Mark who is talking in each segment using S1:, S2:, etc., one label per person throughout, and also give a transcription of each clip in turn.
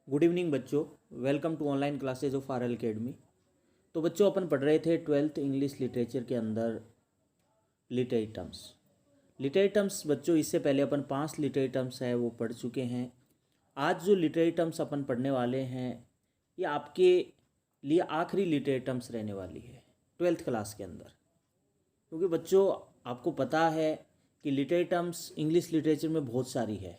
S1: Good evening बच्चों। Welcome to online classes of R L academy. तो बच्चों अपन पढ़ रहे थे ट्वेल्थ इंग्लिश लिटरेचर के अंदर लिटरेरी टर्म्स। लिटरेरी टर्म्स बच्चों, इससे पहले अपन 5 लिटरेरी टर्म्स है वो पढ़ चुके हैं। आज जो लिटरेरी टर्म्स अपन पढ़ने वाले हैं ये आपके लिए आखिरी लिटरेरी टर्म्स रहने वाली है ट्वेल्थ क्लास के अंदर। क्योंकि बच्चों आपको पता है कि लिटरेरी टर्म्स इंग्लिश लिटरेचर में बहुत सारी है,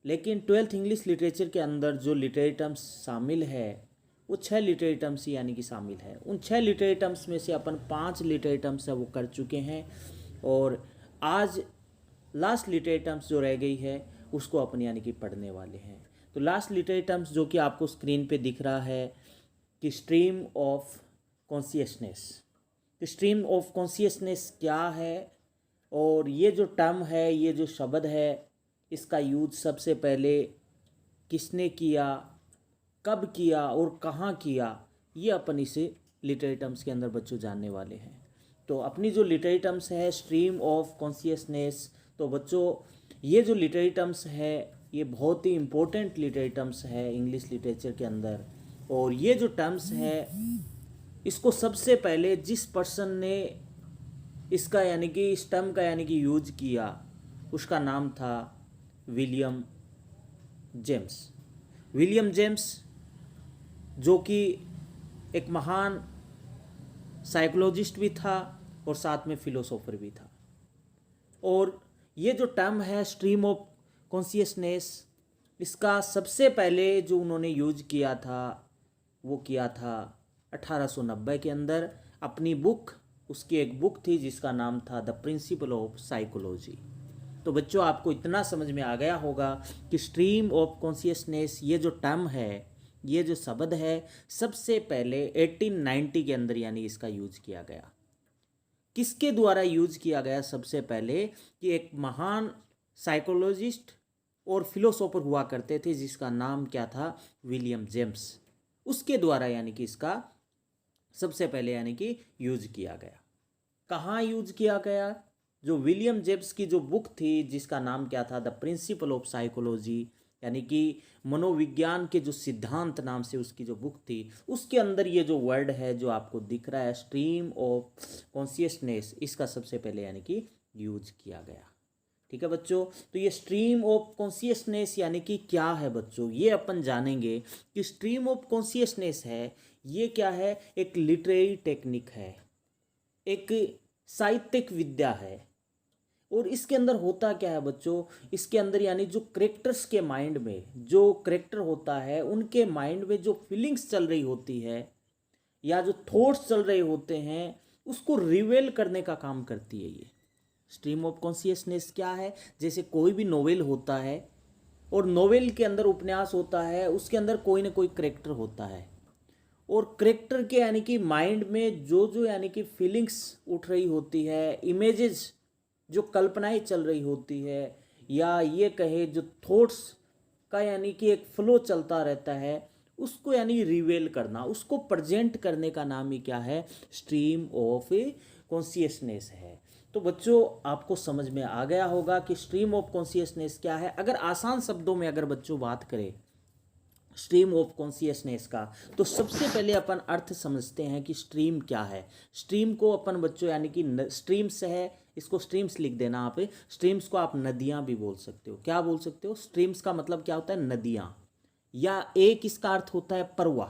S1: लेकिन ट्वेल्थ इंग्लिश लिटरेचर के अंदर जो लिटरेरी टर्म्स शामिल है वो 6 लिटरेरी टर्म्स ही यानी कि शामिल है। उन 6 लिटरेरी टर्म्स में से अपन 5 लिटरेरी टर्म्स है वो कर चुके हैं और आज लास्ट लिटरेरी टर्म्स जो रह गई है उसको अपन यानी कि पढ़ने वाले हैं। तो लास्ट लिटरेरी टर्म्स जो कि आपको स्क्रीन पे दिख रहा है कि stream of consciousness. Stream of consciousness क्या है और ये जो टर्म है, ये जो शब्द है, इसका यूज सबसे पहले किसने किया, कब किया और कहाँ किया, ये अपन इसे लिटरेरी टर्म्स के अंदर बच्चों जानने वाले हैं। तो अपनी जो लिटरेरी टर्म्स है स्ट्रीम ऑफ कॉन्शियसनेस, तो बच्चों ये जो लिटरेरी टर्म्स है ये बहुत ही इम्पोर्टेंट लिटरेरी टर्म्स है इंग्लिश लिटरेचर के अंदर। और ये जो टर्म्स है इसको सबसे पहले जिस पर्सन ने इसका यानी कि इस टर्म का यानी कि यूज किया उसका नाम था विलियम जेम्स। विलियम जेम्स जो कि एक महान साइकोलॉजिस्ट भी था और साथ में फिलोसोफर भी था। और ये जो टर्म है स्ट्रीम ऑफ कॉन्शियसनेस, इसका सबसे पहले जो उन्होंने यूज किया था वो किया था 1890 के अंदर। अपनी बुक, उसकी एक बुक थी जिसका नाम था द प्रिंसिपल ऑफ साइकोलॉजी। तो बच्चों आपको इतना समझ में आ गया होगा कि स्ट्रीम ऑफ कॉन्शियसनेस ये जो टर्म है, ये जो शब्द है, सबसे पहले 1890 के अंदर यानी इसका यूज किया गया। किसके द्वारा यूज किया गया? सबसे पहले कि एक महान साइकोलॉजिस्ट और फिलोसोफर हुआ करते थे जिसका नाम क्या था? William James. उसके द्वारा यानी कि इसका सबसे पहले यानी कि यूज किया गया। कहाँ यूज किया गया? जो विलियम जेम्स की जो बुक थी जिसका नाम क्या था? द प्रिंसिपल ऑफ साइकोलॉजी, यानी कि मनोविज्ञान के जो सिद्धांत नाम से उसकी जो बुक थी, उसके अंदर ये जो वर्ड है जो आपको दिख रहा है स्ट्रीम ऑफ कॉन्शियसनेस, इसका सबसे पहले यानी कि यूज किया गया। ठीक है बच्चों, तो ये स्ट्रीम ऑफ कॉन्शियसनेस यानी कि क्या है बच्चों, ये अपन जानेंगे कि स्ट्रीम ऑफ कॉन्शियसनेस है ये क्या है। एक लिटरेरी टेक्निक है, एक साहित्यिक विद्या है। और इसके अंदर होता क्या है बच्चों, इसके अंदर यानी जो करेक्टर्स के माइंड में, जो करेक्टर होता है उनके माइंड में जो फीलिंग्स चल रही होती है या जो थॉट्स चल रहे होते हैं उसको रिवेल करने का काम करती है ये स्ट्रीम ऑफ कॉन्शियसनेस। क्या है? जैसे कोई भी नोवेल होता है और नोवेल के अंदर उपन्यास होता है, उसके अंदर कोई ना कोई करेक्टर होता है और करेक्टर के यानी कि माइंड में जो जो यानी कि फीलिंग्स उठ रही होती है, इमेजेस जो कल्पनाएं चल रही होती है, या ये कहे जो थॉट्स का यानी कि एक फ्लो चलता रहता है, उसको यानी रिवेल करना, उसको प्रेजेंट करने का नाम ही क्या है? स्ट्रीम ऑफ कॉन्शियसनेस है। तो बच्चों आपको समझ में आ गया होगा कि स्ट्रीम ऑफ कॉन्शियसनेस क्या है। अगर आसान शब्दों में अगर बच्चों बात करें स्ट्रीम ऑफ कॉन्शियसनेस का, तो सबसे पहले अपन अर्थ समझते हैं कि स्ट्रीम क्या है। स्ट्रीम को अपन बच्चों यानी कि स्ट्रीम्स है, इसको स्ट्रीम्स लिख देना आप। स्ट्रीम्स को आप नदियाँ भी बोल सकते हो। क्या बोल सकते हो? स्ट्रीम्स का मतलब क्या होता है? नदियाँ। या एक इसका अर्थ होता है परवा।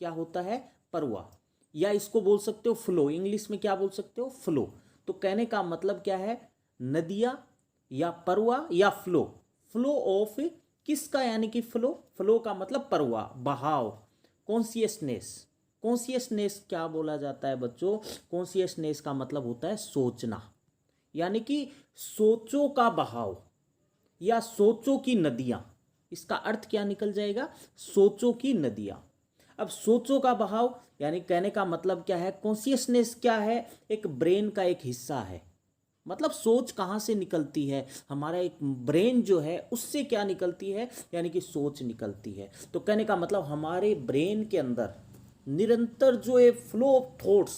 S1: क्या होता है? परवा। या इसको बोल सकते हो फ्लो। इंग्लिश में क्या बोल सकते हो? फ्लो। तो कहने का मतलब क्या है? नदियाँ या परवा या फ्लो। फ्लो ऑफ किसका? यानी कि फ्लो। फ्लो का मतलब परवाह, बहाव। कॉन्शियसनेस, कॉन्शियसनेस क्या बोला जाता है बच्चों? कॉन्शियसनेस का मतलब होता है सोचना, यानी कि सोचों का बहाव या सोचों की नदियाँ। इसका अर्थ क्या निकल जाएगा? सोचों की नदियाँ। अब सोचों का बहाव यानी कहने का मतलब क्या है? कॉन्शियसनेस क्या है? एक ब्रेन का एक हिस्सा है। मतलब सोच कहाँ से निकलती है? हमारा एक ब्रेन जो है उससे क्या निकलती है? यानी कि सोच निकलती है। तो कहने का मतलब हमारे ब्रेन के अंदर निरंतर जो है फ्लो ऑफ थॉट्स,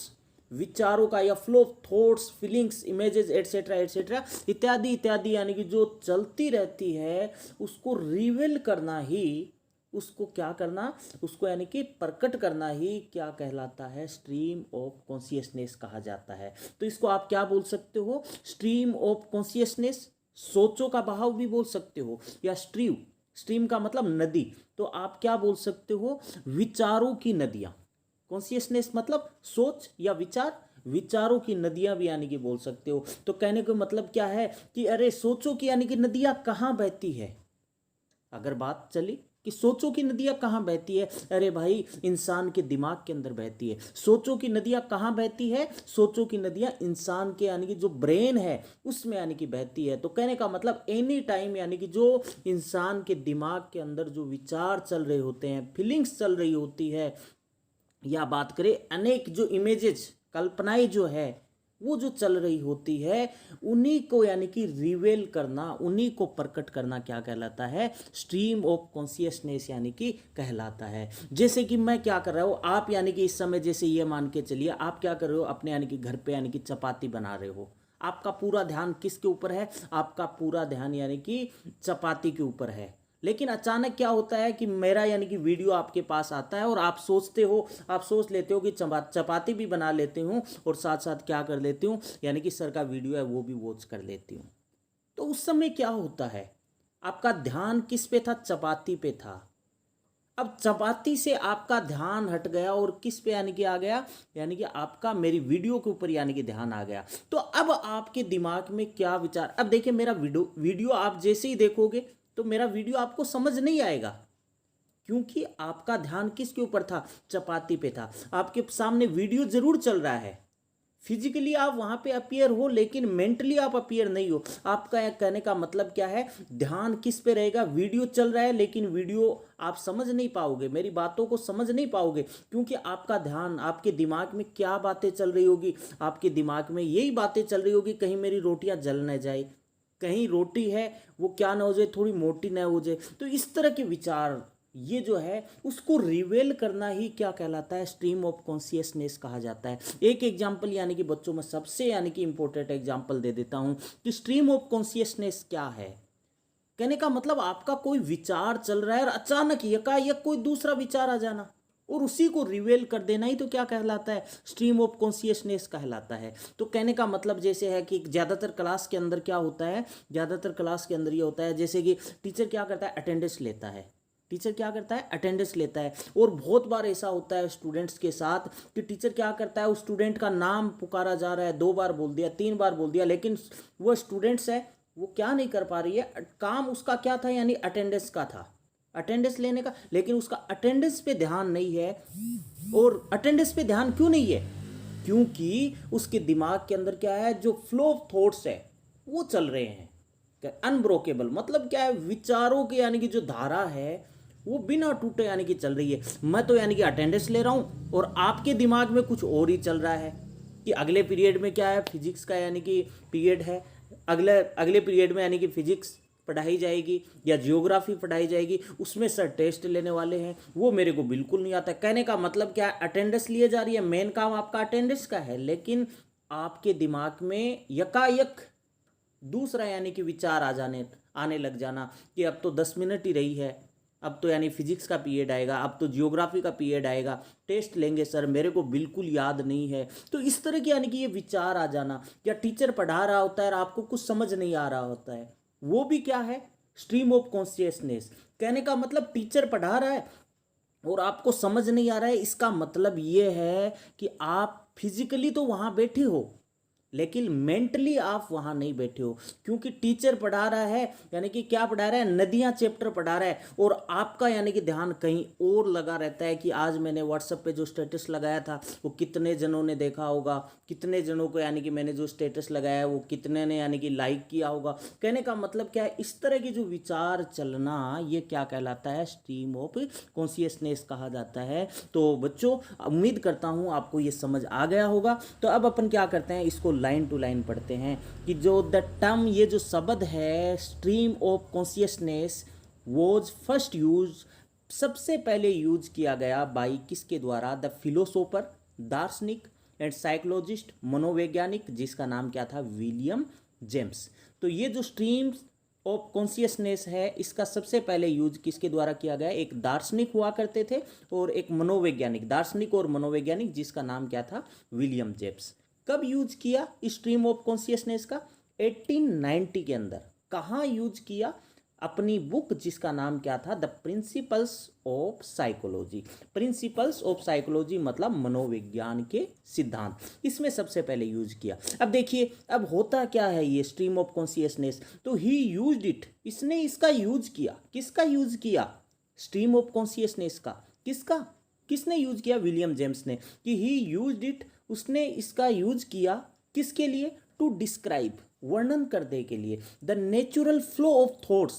S1: विचारों का या flow of thoughts, feelings, images etcetera etcetera इत्यादि इत्यादि यानी कि जो चलती रहती है उसको रिवेल करना ही उसको क्या करना, उसको यानी कि प्रकट करना ही क्या कहलाता है, स्ट्रीम ऑफ कॉन्शियसनेस कहा जाता है। तो इसको आप क्या बोल सकते हो, स्ट्रीम ऑफ कॉन्शियसनेस, सोचों का बहाव भी बोल सकते हो, या स्ट्रीम, स्ट्रीम का मतलब नदी, तो आप क्या बोल सकते हो, विचारों की नदियाँ। कॉन्शियसनेस मतलब सोच या विचार, विचारों की नदियां भी यानी कि बोल सकते हो। तो कहने का मतलब क्या है कि अरे सोचों की यानी कि नदियां कहाँ बहती है, अगर बात चली कि सोचों की नदियां कहाँ बहती है, अरे भाई इंसान के दिमाग के अंदर बहती है। सोचों की नदियां कहाँ बहती है, सोचों की नदियां इंसान के यानी कि जो ब्रेन है उसमें यानी कि बहती है। तो कहने का मतलब एनी टाइम यानी कि जो इंसान के दिमाग के अंदर जो विचार चल रहे होते हैं, फीलिंग्स चल रही होती है, या बात करें अनेक जो इमेजेस, कल्पनाएं जो है वो जो चल रही होती है, उन्हीं को यानी कि रिवेल करना, उन्हीं को प्रकट करना क्या कहलाता है, स्ट्रीम ऑफ कॉन्शियसनेस यानी कि कहलाता है। जैसे कि मैं क्या कर रहा हूँ, आप यानी कि इस समय जैसे ये मान के चलिए आप क्या कर रहे हो, अपने यानी कि घर पे यानी कि चपाती बना रहे हो, आपका पूरा ध्यान किसके ऊपर है, आपका पूरा ध्यान यानी कि चपाती के ऊपर है। लेकिन अचानक क्या होता है कि मेरा यानी कि वीडियो आपके पास आता है और आप सोचते हो, आप सोच लेते हो कि चपाती भी बना लेती हूँ और साथ साथ क्या कर लेती हूँ, यानी कि सर का वीडियो है वो भी वॉच कर लेती हूँ। तो उस समय क्या होता है, आपका ध्यान किस पे था, चपाती पे था। अब चपाती से आपका ध्यान हट गया और किस पे यानी कि आ गया, यानी कि आपका मेरी वीडियो के ऊपर यानी कि ध्यान आ गया। तो अब आपके दिमाग में क्या विचार, अब देखिए मेरा वीडियो आप जैसे ही देखोगे तो मेरा वीडियो आपको समझ नहीं आएगा, क्योंकि आपका ध्यान किसके ऊपर था, चपाती पे था। आपके सामने वीडियो जरूर चल रहा है, फिजिकली आप वहां पे अपीयर हो, लेकिन मेंटली आप अपीयर नहीं हो। आपका यह कहने का मतलब क्या है, ध्यान किस पे रहेगा, वीडियो चल रहा है लेकिन वीडियो आप समझ नहीं पाओगे, मेरी बातों को समझ नहीं पाओगे, क्योंकि आपका ध्यान, आपके दिमाग में क्या बातें चल रही होगी, आपके दिमाग में यही बातें चल रही होगी, कहीं मेरी रोटियां जल न जाए, कहीं रोटी है वो क्या ना हो जाए, थोड़ी मोटी ना हो जाए। तो इस तरह के विचार ये जो है उसको रिवेल करना ही क्या कहलाता है, स्ट्रीम ऑफ कॉन्शियसनेस कहा जाता है। एक एग्जांपल यानी कि बच्चों में सबसे यानी कि इंपॉर्टेंट एग्जांपल दे देता हूं कि स्ट्रीम ऑफ कॉन्शियसनेस क्या है। कहने का मतलब आपका कोई विचार चल रहा है और अचानक यकायक कोई दूसरा विचार आ जाना और उसी को रिवेल कर देना ही तो क्या कहलाता है, स्ट्रीम ऑफ कॉन्शियसनेस कहलाता है। तो कहने का मतलब जैसे है कि ज़्यादातर क्लास के अंदर क्या होता है, ज़्यादातर क्लास के अंदर ये होता है जैसे कि टीचर क्या करता है, अटेंडेंस लेता है, टीचर क्या करता है, अटेंडेंस लेता है। और बहुत बार ऐसा होता है स्टूडेंट्स के साथ कि टीचर क्या करता है, उस स्टूडेंट का नाम पुकारा जा रहा है, 2 बार बोल दिया, 3 बार बोल दिया, लेकिन वो स्टूडेंट्स है वो क्या नहीं कर पा रही है, काम उसका क्या था, यानी अटेंडेंस का था, अटेंडेंस लेने का, लेकिन उसका अटेंडेंस पे ध्यान नहीं है। और अटेंडेंस पे ध्यान क्यों नहीं है, क्योंकि उसके दिमाग के अंदर क्या है, जो फ्लो ऑफ थॉट्स है वो चल रहे हैं, अनब्रोकेबल, मतलब क्या है, विचारों की यानी कि जो धारा है वो बिना टूटे यानी कि चल रही है। मैं तो यानी कि अटेंडेंस ले रहा हूँ और आपके दिमाग में कुछ और ही चल रहा है कि अगले पीरियड में क्या है, फिजिक्स का यानी कि पीरियड है, अगले अगले पीरियड में यानी कि फिजिक्स पढ़ाई जाएगी या जियोग्राफी पढ़ाई जाएगी, उसमें सर टेस्ट लेने वाले हैं, वो मेरे को बिल्कुल नहीं आता। कहने का मतलब क्या है, अटेंडेंस लिए जा रही है, मेन काम आपका अटेंडेंस का है, लेकिन आपके दिमाग में यकायक दूसरा यानी कि विचार आने लग जाना कि अब तो 10 मिनट ही रही है, अब तो यानी फिजिक्स का पीरियड आएगा, अब तो जियोग्राफी का पीरियड आएगा, टेस्ट लेंगे सर, मेरे को बिल्कुल याद नहीं है। तो इस तरह की यानी कि ये विचार आ जाना, या टीचर पढ़ा रहा होता है और आपको कुछ समझ नहीं आ रहा होता है, वो भी क्या है, स्ट्रीम ऑफ कॉन्शियसनेस। कहने का मतलब टीचर पढ़ा रहा है और आपको समझ नहीं आ रहा है, इसका मतलब ये है कि आप फिजिकली तो वहाँ बैठे हो लेकिन मेंटली आप वहां नहीं बैठे हो, क्योंकि टीचर पढ़ा रहा है, यानी कि क्या पढ़ा रहा है, नदियां चैप्टर पढ़ा रहा है, और आपका यानी कि ध्यान कहीं और लगा रहता है कि आज मैंने व्हाट्सएप पे जो स्टेटस लगाया था वो कितने जनों ने देखा होगा, कितने जनों को यानी कि मैंने जो स्टेटस लगाया है वो कितने ने यानी कि लाइक किया होगा। कहने का मतलब क्या है, इस तरह की जो विचार चलना ये क्या कहलाता है, स्ट्रीम ऑफ कॉन्शियसनेस कहा जाता है। तो बच्चों उम्मीद करता हूँ आपको ये समझ आ गया होगा। तो अब अपन क्या करते हैं, इसको लाइन टू लाइन पढ़ते हैं कि जो द टर्म, ये जो शब्द है stream of consciousness was first use, सबसे पहले यूज किया गया बाई किसके द्वारा, द फिलोसोफर, दार्शनिक एंड साइकोलॉजिस्ट, मनोवैज्ञानिक, जिसका नाम क्या था, विलियम जेम्स। तो ये जो स्ट्रीम ऑफ कॉन्शियसनेस है, इसका सबसे पहले यूज किसके द्वारा किया गया? एक दार्शनिक हुआ करते थे और एक मनोवैज्ञानिक, दार्शनिक और मनोवैज्ञानिक, जिसका नाम क्या था? William James. कब यूज किया स्ट्रीम ऑफ कॉन्शियसनेस का? 1890 के अंदर। कहाँ यूज किया? अपनी बुक जिसका नाम क्या था? The principles of psychology. Principles of psychology मतलब मनोविज्ञान के सिद्धांत, इसमें सबसे पहले यूज किया। अब देखिए, अब होता क्या है ये स्ट्रीम ऑफ कॉन्शियसनेस, तो ही यूज्ड इट, इसने इसका यूज किया। किसका यूज किया? स्ट्रीम ऑफ कॉन्शियसनेस का। किसका? किसने यूज किया? विलियम जेम्स ने। कि ही यूज्ड इट, उसने इसका यूज किया किसके लिए? टू डिस्क्राइब, वर्णन करने के लिए, the natural flow of thoughts,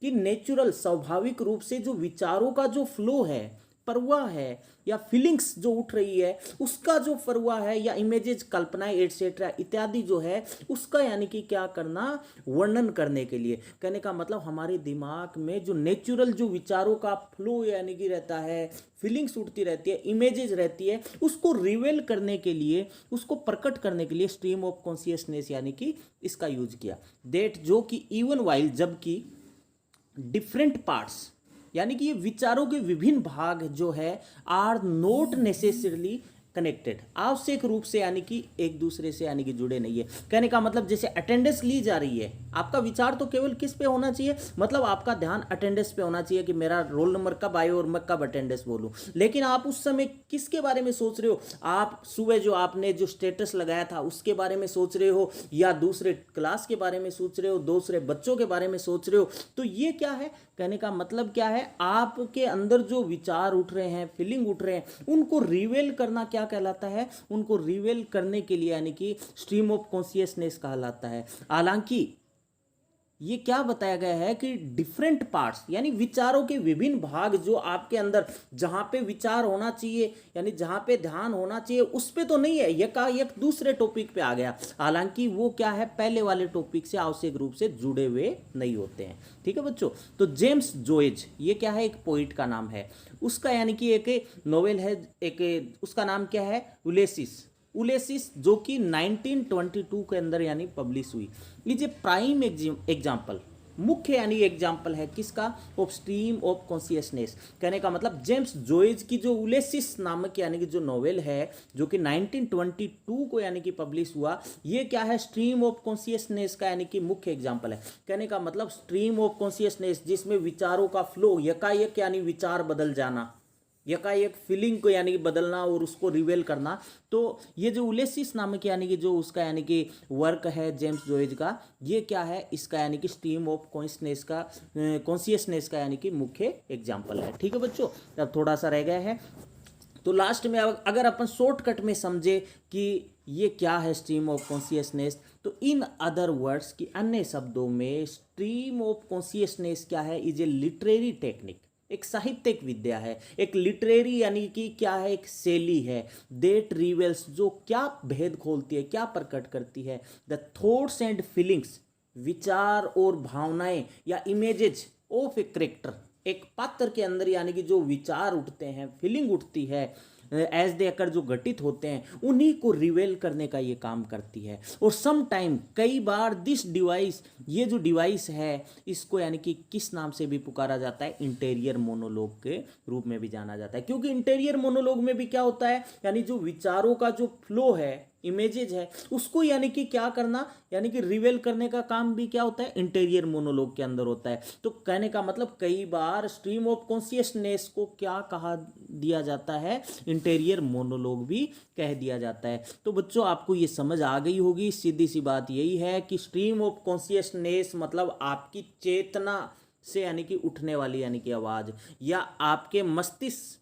S1: कि नेचुरल, स्वाभाविक रूप से जो विचारों का जो फ्लो है, प्रवाह है, या फीलिंग्स जो उठ रही है उसका जो प्रवाह है, या इमेजेस, कल्पनाएं एटसेट्रा इत्यादि जो है उसका यानी कि क्या करना? वर्णन करने के लिए। कहने का मतलब हमारे दिमाग में जो नेचुरल जो विचारों का फ्लो यानी कि रहता है, फीलिंग्स उठती रहती है, इमेजेस रहती है, उसको रिवेल करने के लिए, उसको प्रकट करने के लिए स्ट्रीम ऑफ कॉन्शियसनेस यानी कि इसका यूज किया। देट, जो कि इवन वाइल, जबकि डिफरेंट पार्ट्स, यानी कि ये विचारों के विभिन्न भाग जो है आर नॉट नेसेसरली कनेक्टेड, आवश्यक रूप से यानी कि एक दूसरे से यानी कि जुड़े नहीं है। कहने का मतलब जैसे अटेंडेंस ली जा रही है, आपका विचार तो केवल किस पे होना चाहिए? मतलब आपका ध्यान अटेंडेंस पे होना चाहिए कि मेरा रोल नंबर कब आए और मैं कब अटेंडेंस बोलूं। लेकिन आप उस समय किसके बारे में सोच रहे हो? आप सुबह जो आपने जो स्टेटस लगाया था उसके बारे में सोच रहे हो, या दूसरे क्लास के बारे में सोच रहे हो, दूसरे बच्चों के बारे में सोच रहे हो? तो ये क्या है? कहने का मतलब क्या है? आपके अंदर जो विचार उठ रहे हैं, फीलिंग उठ रहे हैं, उनको रिवेल करना क्या कहलाता है? उनको रिवेल करने के लिए यानी कि स्ट्रीम ऑफ कॉन्शियसनेस कहलाता है। हालांकि ये क्या बताया गया है कि डिफरेंट पार्ट्स, यानी विचारों के विभिन्न भाग जो आपके अंदर, जहां पे विचार होना चाहिए यानी जहां पे ध्यान होना चाहिए उस पे तो नहीं है, एक दूसरे टॉपिक पे आ गया। हालांकि वो क्या है? पहले वाले टॉपिक से आवश्यक रूप से जुड़े हुए नहीं होते हैं। ठीक है बच्चों, तो जेम्स जोइज, ये क्या है? एक पोइट का नाम है। उसका यानी कि एक नोवेल है, एक उसका नाम क्या है? उलेसिस, जो कि 1922 के अंदर यानी पब्लिश हुई। लीजिए, प्राइम एग्जाम्पल, मुख्य यानी एग्जाम्पल है किसका? Of stream of consciousness. कहने का मतलब जेम्स जोइज की जो उलेसिस नामक यानी कि जो नोवेल है, जो कि 1922 को यानी कि पब्लिश हुआ, ये क्या है? स्ट्रीम ऑफ कॉन्शियसनेस का यानी कि मुख्य एग्जाम्पल है। कहने का मतलब स्ट्रीम ऑफ कॉन्शियसनेस, जिसमें विचारों का फ्लो, यकायक यानी विचार बदल जाना, यकायक फीलिंग को यानी कि बदलना और उसको रिवेल करना। तो ये जो उलेसिस नामक यानी कि जो उसका यानी कि वर्क है जेम्स जोइज का, ये क्या है? इसका यानी कि स्ट्रीम ऑफ कॉन्शियसनेस का यानी कि मुख्य एग्जाम्पल है। ठीक है बच्चों, अब थोड़ा सा रह गया है, तो लास्ट में अगर अपन शॉर्टकट में समझे कि ये क्या है स्ट्रीम ऑफ कॉन्शियसनेस, तो इन अदर वर्ड्स की अन्य शब्दों में स्ट्रीम ऑफ कॉन्शियसनेस क्या है? इज ए लिटरेरी टेक्निक, एक साहित्यिक विद्या है, एक लिटरेरी यानी कि क्या है? एक शैली है। देट रिवेल्स, जो क्या भेद खोलती है, क्या प्रकट करती है? द थॉट्स एंड फीलिंग्स, विचार और भावनाएं या इमेजेज ऑफ ए करेक्टर, एक पात्र के अंदर यानी कि जो विचार उठते हैं, फीलिंग उठती है, एज दे अकर जो घटित होते हैं, उन्हीं को रिवेल करने का ये काम करती है। और सम टाइम, कई बार दिस डिवाइस, ये जो डिवाइस है इसको यानी कि किस नाम से भी पुकारा जाता है? इंटीरियर मोनोलॉग के रूप में भी जाना जाता है। क्योंकि इंटीरियर मोनोलॉग में भी क्या होता है? यानी जो विचारों का जो फ्लो है, इमेजेज है, उसको यानी कि क्या करना, यानी कि रिवेल करने का काम भी क्या होता है? इंटीरियर मोनोलॉग के अंदर होता है। तो कहने का मतलब कई बार स्ट्रीम ऑफ कॉन्शियसनेस को क्या कहा दिया जाता है? इंटीरियर मोनोलॉग भी कह दिया जाता है। तो बच्चों, आपको ये समझ आ गई होगी, सीधी सी बात यही है कि स्ट्रीम ऑफ कॉन्शियसनेस मतलब आपकी चेतना से यानी कि उठने वाली यानी कि आवाज़, या आपके मस्तिष्क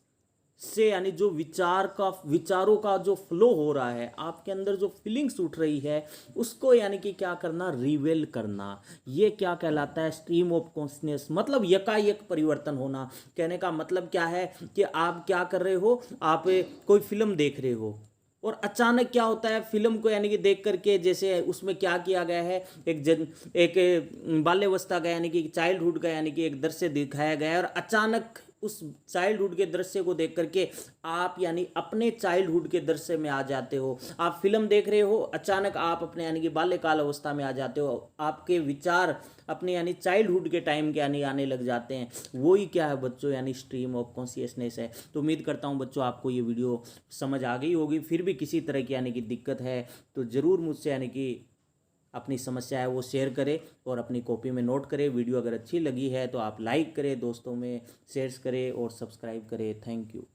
S1: से यानी जो विचारों का जो फ्लो हो रहा है, आपके अंदर जो फीलिंग्स उठ रही है, उसको यानी कि क्या करना? रिवेल करना। ये क्या कहलाता है? स्ट्रीम ऑफ कॉन्शियसनेस, मतलब यकायक परिवर्तन होना। कहने का मतलब क्या है कि आप क्या कर रहे हो? आप कोई फिल्म देख रहे हो और अचानक क्या होता है? फिल्म को यानी कि देख करके, जैसे उसमें क्या किया गया है, एक बाल्यावस्था का यानी कि चाइल्डहुड का यानी कि एक दृश्य दिखाया गया है, और अचानक उस चाइल्डहुड के दृश्य को देख करके आप यानी अपने चाइल्डहुड के दृश्य में आ जाते हो। आप फिल्म देख रहे हो, अचानक आप अपने यानी कि बाल्यकाल अवस्था में आ जाते हो, आपके विचार अपने यानी चाइल्डहुड के टाइम के यानी आने लग जाते हैं। वही क्या है बच्चों, यानी स्ट्रीम ऑफ कॉन्शियसनेस है। तो उम्मीद करता हूँ बच्चों आपको ये वीडियो समझ आ गई होगी। फिर भी किसी तरह की यानी कि दिक्कत है तो ज़रूर मुझसे यानी कि अपनी समस्या है वो शेयर करें और अपनी कॉपी में नोट करें। वीडियो अगर अच्छी लगी है तो आप लाइक करें, दोस्तों में शेयर करें और सब्सक्राइब करें। Thank you.